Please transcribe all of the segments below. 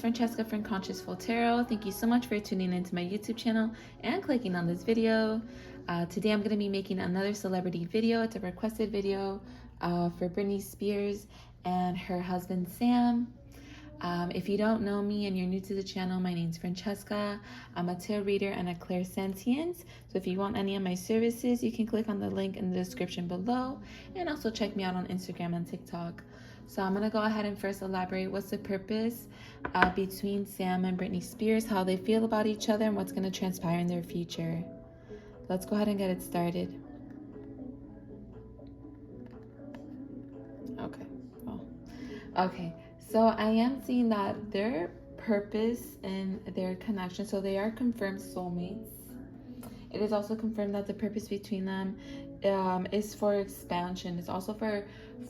Francesca from Consciousful Tarot. Thank you so much for tuning into my YouTube channel and clicking on this video. Today I'm going to be making another celebrity video. It's a requested video for Britney Spears and her husband Sam. If you don't know me and you're new to the channel, my name's Francesca. I'm a tarot reader and a Clarisentient. So if you want any of my services, you can click on the link in the description below, and also check me out on Instagram and TikTok. So I'm gonna go ahead and first elaborate what's the purpose between Sam and Britney Spears, how they feel about each other, and what's gonna transpire in their future. Let's go ahead and get it started. Okay. So I am seeing that their purpose and their connection, so they are confirmed soulmates. It is also confirmed that the purpose between them is for expansion. It's also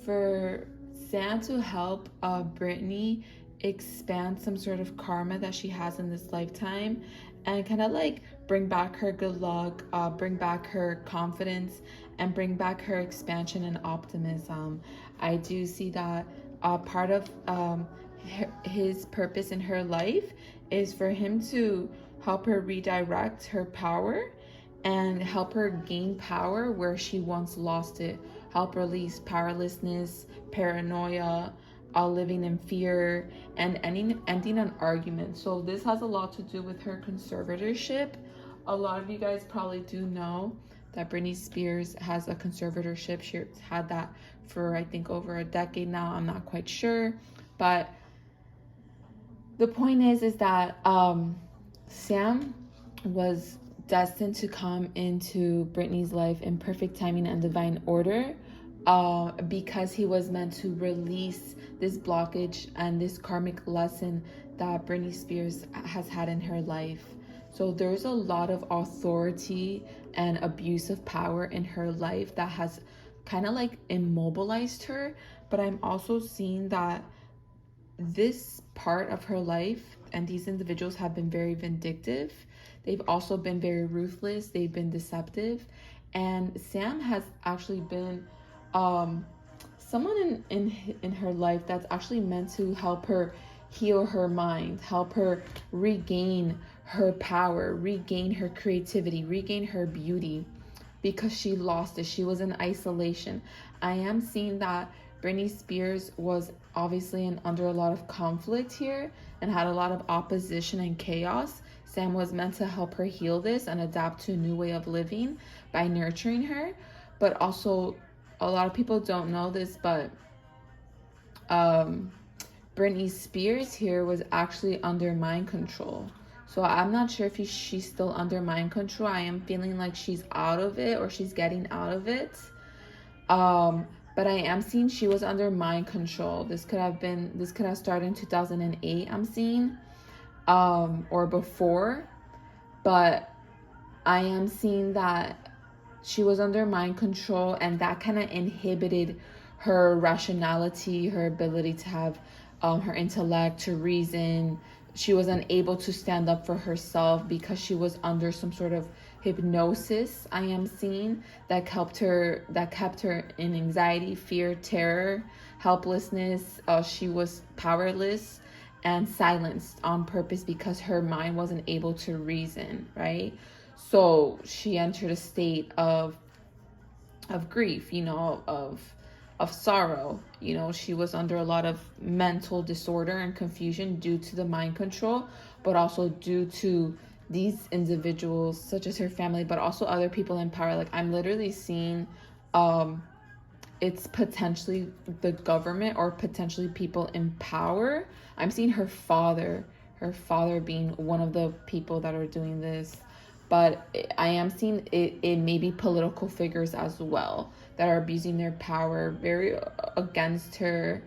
for Sam to help Brittany expand some sort of karma that she has in this lifetime, and kind of like bring back her good luck, bring back her confidence, and bring back her expansion and optimism. I do see that part of his purpose in her life is for him to help her redirect her power and help her gain power where she once lost it. Help release powerlessness, paranoia, living in fear, and ending an argument. So this has a lot to do with her conservatorship. A lot of you guys probably do know that Britney Spears has a conservatorship. She's had that for I think over a decade now. I'm not quite sure, but the point is that Sam was destined to come into Britney's life in perfect timing and divine order, because he was meant to release this blockage and this karmic lesson that Britney Spears has had in her life. So there's a lot of authority and abuse of power in her life that has kind of like immobilized her. But I'm also seeing that this part of her life and these individuals have been very vindictive. They've also been very ruthless. They've been deceptive. And Sam has actually been someone in her life that's actually meant to help her heal her mind, help her regain her power, regain her creativity, regain her beauty, because she lost it. She was in isolation. I am seeing that Britney Spears was obviously under a lot of conflict here and had a lot of opposition and chaos. Sam was meant to help her heal this and adapt to a new way of living by nurturing her. But also, a lot of people don't know this, but Britney Spears here was actually under mind control. So I'm not sure if she's still under mind control. I am feeling like she's out of it, or she's getting out of it. But I am seeing she was under mind control. This could have started in 2008, I'm seeing, or before. But I am seeing that she was under mind control, and that kind of inhibited her rationality, her ability to have her intellect, to reason. She was unable to stand up for herself because she was under some sort of hypnosis, I am seeing, that kept her in anxiety, fear, terror, helplessness. She was powerless and silenced on purpose because her mind wasn't able to reason, right? So she entered a state of grief, of sorrow. She was under a lot of mental disorder and confusion due to the mind control, but also due to these individuals, such as her family, but also other people in power. Like, I'm literally seeing it's potentially the government or potentially people in power. I'm seeing her father being one of the people that are doing this. But I am seeing it may be political figures as well that are abusing their power very against her,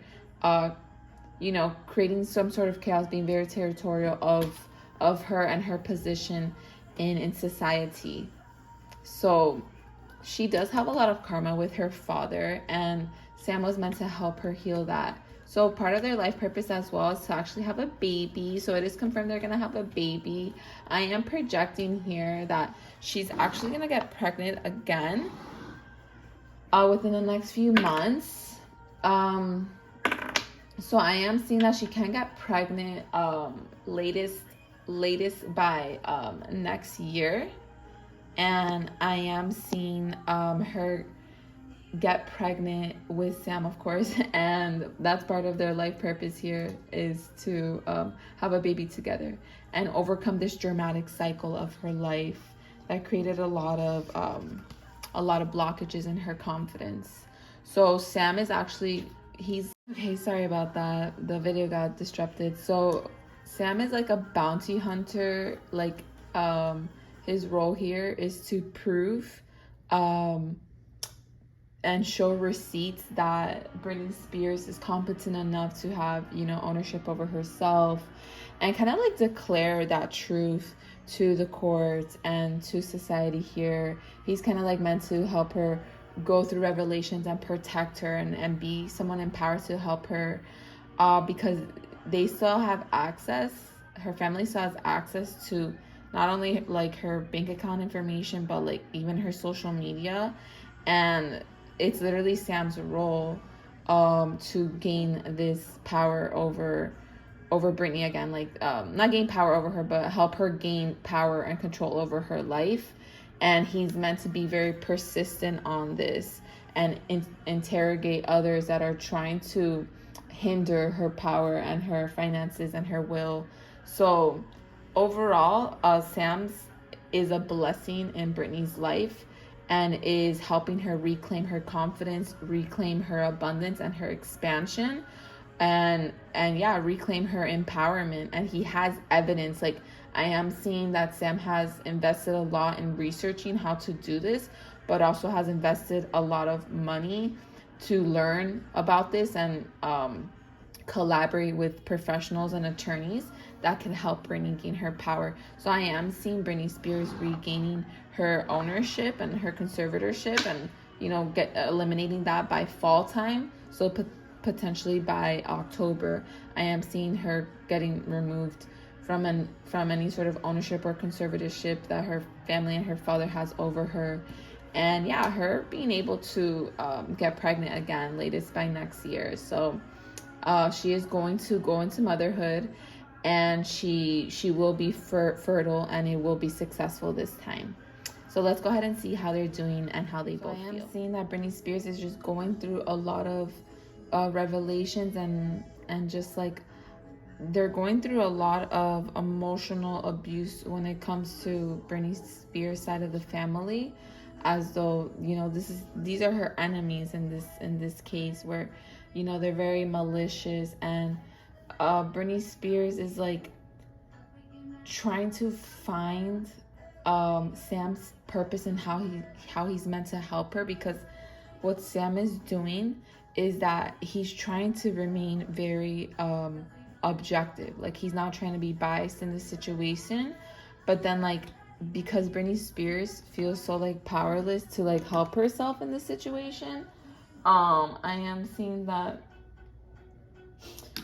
creating some sort of chaos, being very territorial of her and her position in society. So she does have a lot of karma with her father, and Sam was meant to help her heal that. So part of their life purpose as well is to actually have a baby. So it is confirmed they're going to have a baby. I am projecting here that she's actually going to get pregnant again within the next few months. So I am seeing that she can get pregnant latest by next year. And I am seeing her get pregnant with Sam, of course, and that's part of their life purpose here, is to have a baby together and overcome this dramatic cycle of her life that created a lot of blockages in her confidence. So Sam is actually, he's okay, sorry about that, the video got disrupted. So Sam is like a bounty hunter. Like his role here is to prove and show receipts that Britney Spears is competent enough to have, you know, ownership over herself, and kind of like declare that truth to the courts and to society here. He's kind of like meant to help her go through revelations and protect her, and be someone empowered to help her, because they still have access, her family still has access to not only like her bank account information, but like even her social media. And it's literally Sam's role to gain this power over Brittany again, like not gain power over her, but help her gain power and control over her life. And he's meant to be very persistent on this and interrogate others that are trying to hinder her power and her finances and her will. So overall, Sam's is a blessing in Brittany's life, and is helping her reclaim her confidence, reclaim her abundance and her expansion, and yeah, reclaim her empowerment. And he has evidence. Like, I am seeing that Sam has invested a lot in researching how to do this, but also has invested a lot of money to learn about this and collaborate with professionals and attorneys that can help Brittany gain her power. So I am seeing Britney Spears regaining her ownership and her conservatorship, and, you know, eliminating that by fall time. So potentially by October, I am seeing her getting removed from any sort of ownership or conservatorship that her family and her father has over her. And yeah, her being able to get pregnant again latest by next year. So she is going to go into motherhood, and she will be fertile, and it will be successful this time. So let's go ahead and see how they're doing and how they both feel. I am seeing that Britney Spears is just going through a lot of revelations, and just like they're going through a lot of emotional abuse when it comes to Britney Spears' side of the family, as though, you know, these are her enemies in this case, where, you know, they're very malicious. And Britney Spears is like trying to find Sam's purpose and how he's meant to help her, because what Sam is doing is that he's trying to remain very objective. Like, he's not trying to be biased in the situation, but then, like, because Britney Spears feels so like powerless to like help herself in this situation, I am seeing that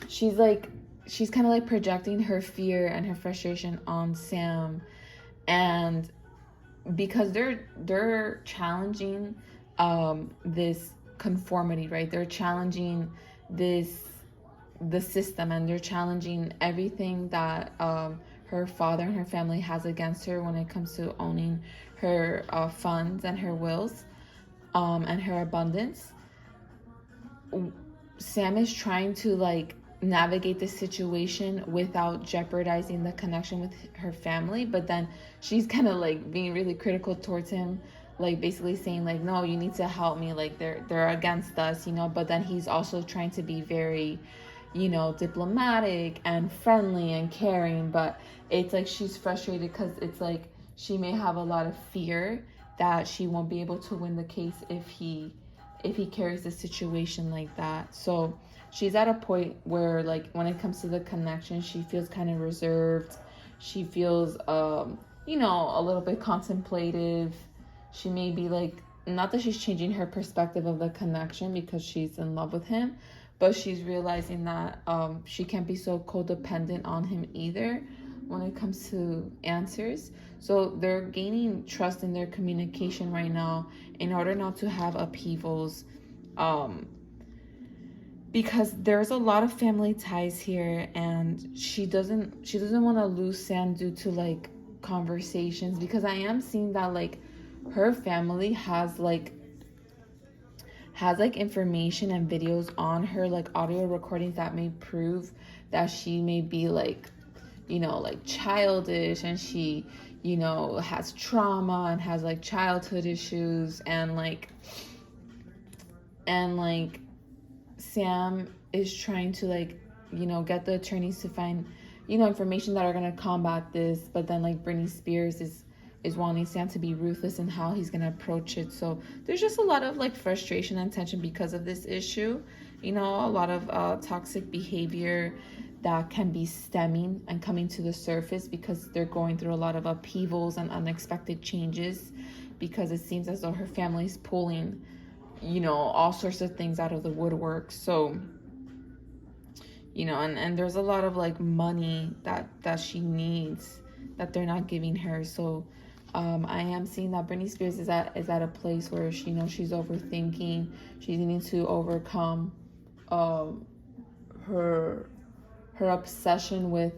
she's kind of like projecting her fear and her frustration on Sam. And because they're challenging this conformity, right? They're challenging the system, and they're challenging everything that her father and her family has against her when it comes to owning her funds and her wills, and her abundance. Sam is trying to like navigate the situation without jeopardizing the connection with her family, but then she's kind of like being really critical towards him, like basically saying like, no, you need to help me, like they're against us, you know. But then he's also trying to be very, you know, diplomatic and friendly and caring. But it's like she's frustrated because it's like she may have a lot of fear that she won't be able to win the case if he carries the situation like that. So she's at a point where, like, when it comes to the connection, she feels kind of reserved. She feels you know, a little bit contemplative. She may be like, not that she's changing her perspective of the connection because she's in love with him, but she's realizing that she can't be so codependent on him either when it comes to answers. So they're gaining trust in their communication right now in order not to have upheavals because there's a lot of family ties here, and she doesn't want to lose Sam due to like conversations, because I am seeing that like her family has like information and videos on her, like audio recordings that may prove that she may be like, you know, like childish, and she, you know, has trauma and has like childhood issues, and like Sam is trying to like, you know, get the attorneys to find, you know, information that are going to combat this, but then like Britney Spears is wanting Sam to be ruthless in how he's going to approach it. So there's just a lot of like frustration and tension because of this issue, you know, a lot of toxic behavior that can be stemming and coming to the surface because they're going through a lot of upheavals and unexpected changes, because it seems as though her family's pulling, you know, all sorts of things out of the woodwork. So, you know, and there's a lot of like money that she needs that they're not giving her. So I am seeing that Britney Spears is at a place where she, you know, she's overthinking. She's needing to overcome her obsession with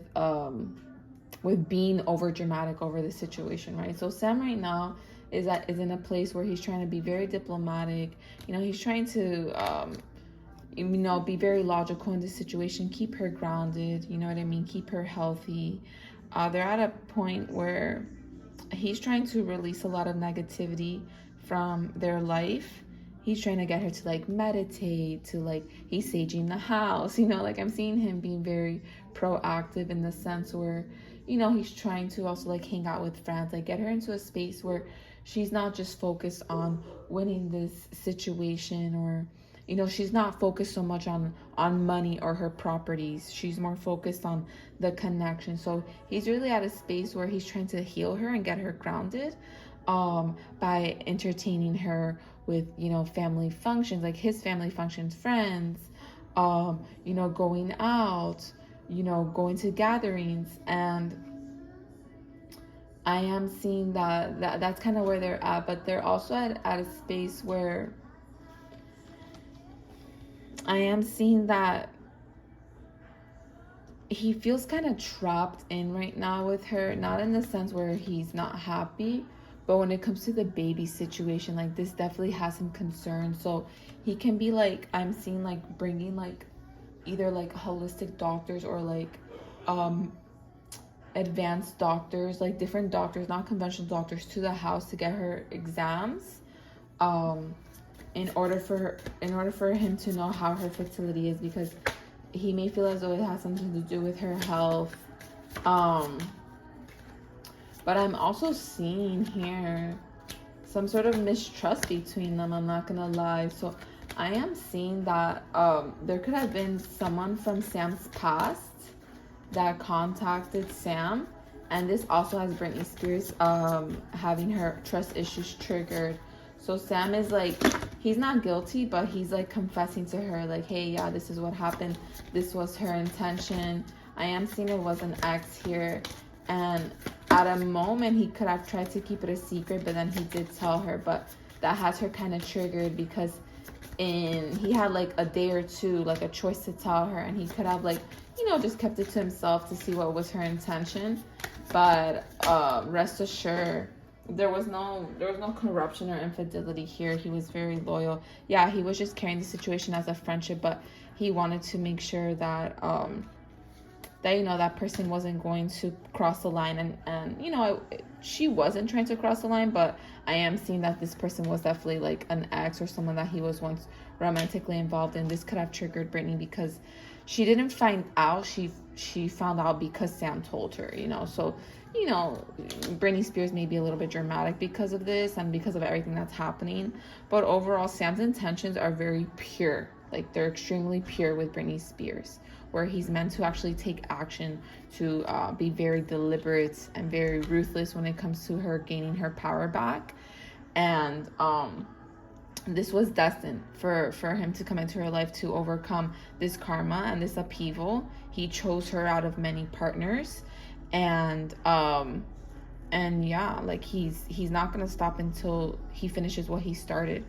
being over dramatic over the situation, right? So Sam right now is in a place where he's trying to be very diplomatic. You know, he's trying to you know, be very logical in this situation, keep her grounded, you know what I mean, keep her healthy. They're at a point where he's trying to release a lot of negativity from their life. He's trying to get her to like meditate, to like, he's saging the house, you know, like I'm seeing him being very proactive in the sense where, you know, he's trying to also like hang out with friends, like get her into a space where she's not just focused on winning this situation, or, you know, she's not focused so much on money or her properties. She's more focused on the connection. So he's really at a space where he's trying to heal her and get her grounded by entertaining her with, you know, family functions, like his family functions, friends, you know, going out, you know, going to gatherings. And I am seeing that's kind of where they're at, but they're also at a space where I am seeing that he feels kind of trapped in right now with her, not in the sense where he's not happy, but when it comes to the baby situation, like this definitely has him concerned. So he can be like, I'm seeing like bringing like either like holistic doctors or like advanced doctors, like different doctors, not conventional doctors, to the house to get her exams, in order for him to know how her fertility is, because he may feel as though it has something to do with her health. But I'm also seeing here some sort of mistrust between them, I'm not gonna lie. So I am seeing that there could have been someone from Sam's past that contacted Sam, and this also has Britney Spears having her trust issues triggered. So Sam is like, he's not guilty, but he's like confessing to her like, hey, yeah, this is what happened, this was her intention. I am seeing it was an ex here, and at a moment he could have tried to keep it a secret, but then he did tell her. But that has her kind of triggered, because he had like a day or two, like a choice to tell her, and he could have like, you know, just kept it to himself to see what was her intention. But rest assured, there was no corruption or infidelity here. He was very loyal. Yeah, he was just carrying the situation as a friendship, but he wanted to make sure that that, you know, that person wasn't going to cross the line. And you know, she wasn't trying to cross the line, but I am seeing that this person was definitely like an ex or someone that he was once romantically involved in. This could have triggered Brittany, because she didn't find out, she found out because Sam told her, you know. So, you know, Britney Spears may be a little bit dramatic because of this and because of everything that's happening, but overall Sam's intentions are very pure. Like, they're extremely pure with Britney Spears, where he's meant to actually take action, to be very deliberate and very ruthless when it comes to her gaining her power back. And this was destined for him to come into her life to overcome this karma and this upheaval. He chose her out of many partners, and yeah, like he's not gonna stop until he finishes what he started.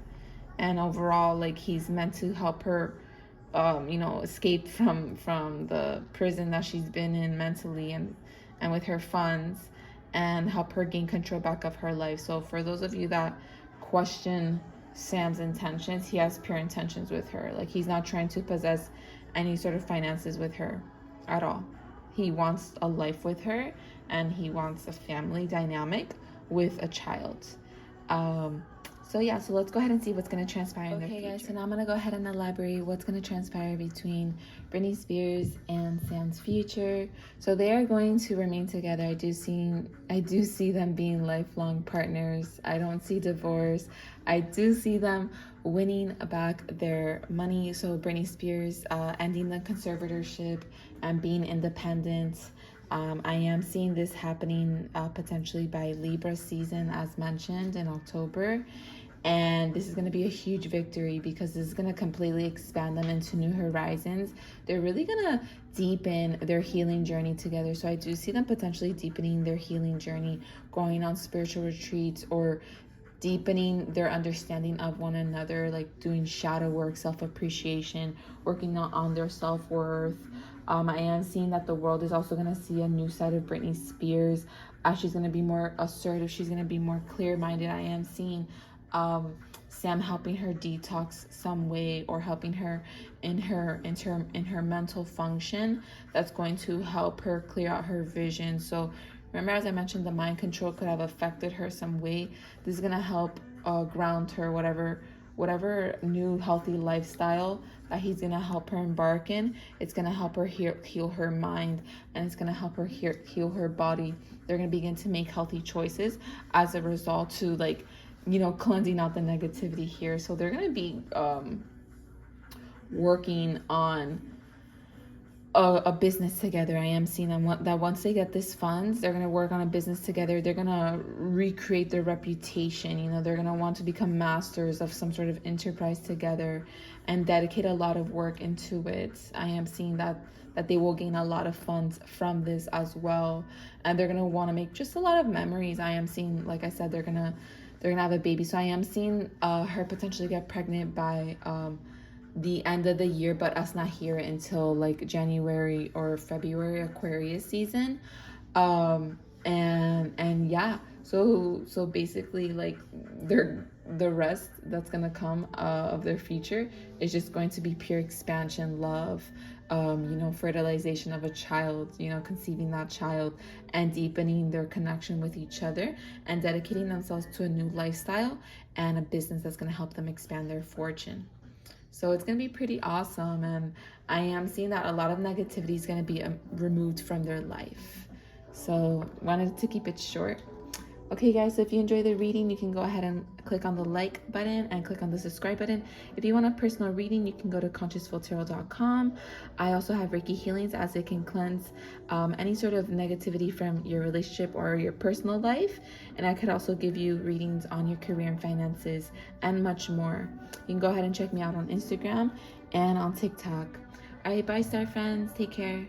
And overall, like, he's meant to help her escaped from the prison that she's been in mentally, and with her funds, and help her gain control back of her life. So for those of you that question Sam's intentions, he has pure intentions with her. Like, he's not trying to possess any sort of finances with her at all. He wants a life with her, and he wants a family dynamic with a child. So yeah, so let's go ahead and see what's going to transpire in their future. Okay, guys, so now I'm going to go ahead and elaborate what's going to transpire between Britney Spears and Sam's future. So they are going to remain together. I do see them being lifelong partners. I don't see divorce. I do see them winning back their money. So Britney Spears ending the conservatorship and being independent. I am seeing this happening potentially by Libra season, as mentioned, in October. And this is going to be a huge victory, because this is going to completely expand them into new horizons. They're really going to deepen their healing journey together. So I do see them potentially deepening their healing journey, going on spiritual retreats, or deepening their understanding of one another, like doing shadow work, self-appreciation, working on their self-worth. I am seeing that the world is also going to see a new side of Britney Spears. She's going to be more assertive. She's going to be more clear-minded. I am seeing Sam helping her detox some way, or helping her in her mental function. That's going to help her clear out her vision. So remember, as I mentioned, the mind control could have affected her some way. This is going to help ground her, whatever new healthy lifestyle that he's going to help her embark in. It's going to help her heal her mind, and it's going to help her heal her body. They're going to begin to make healthy choices as a result, to cleansing out the negativity here. So they're going to be working on a business together. I am seeing them that once they get this funds, they're going to work on a business together. They're going to recreate their reputation. They're going to want to become masters of some sort of enterprise together and dedicate a lot of work into it. I am seeing that they will gain a lot of funds from this as well, and they're going to want to make just a lot of memories. I am seeing, like I said, they're going to have a baby. So I am seeing her potentially get pregnant by the end of the year, but us not hear it until like January or February, Aquarius season. And yeah, so basically, like, the rest that's gonna come of their future is just going to be pure expansion, love, fertilization of a child, conceiving that child, and deepening their connection with each other, and dedicating themselves to a new lifestyle and a business that's going to help them expand their fortune. So it's going to be pretty awesome, and I am seeing that a lot of negativity is going to be removed from their life. So wanted to keep it short. Okay, guys, so if you enjoy the reading, you can go ahead and click on the like button and click on the subscribe button. If you want a personal reading, you can go to consciousfultarot.com. I also have Reiki healings, as it can cleanse any sort of negativity from your relationship or your personal life. And I could also give you readings on your career and finances and much more. You can go ahead and check me out on Instagram and on TikTok. All right, bye, star friends. Take care.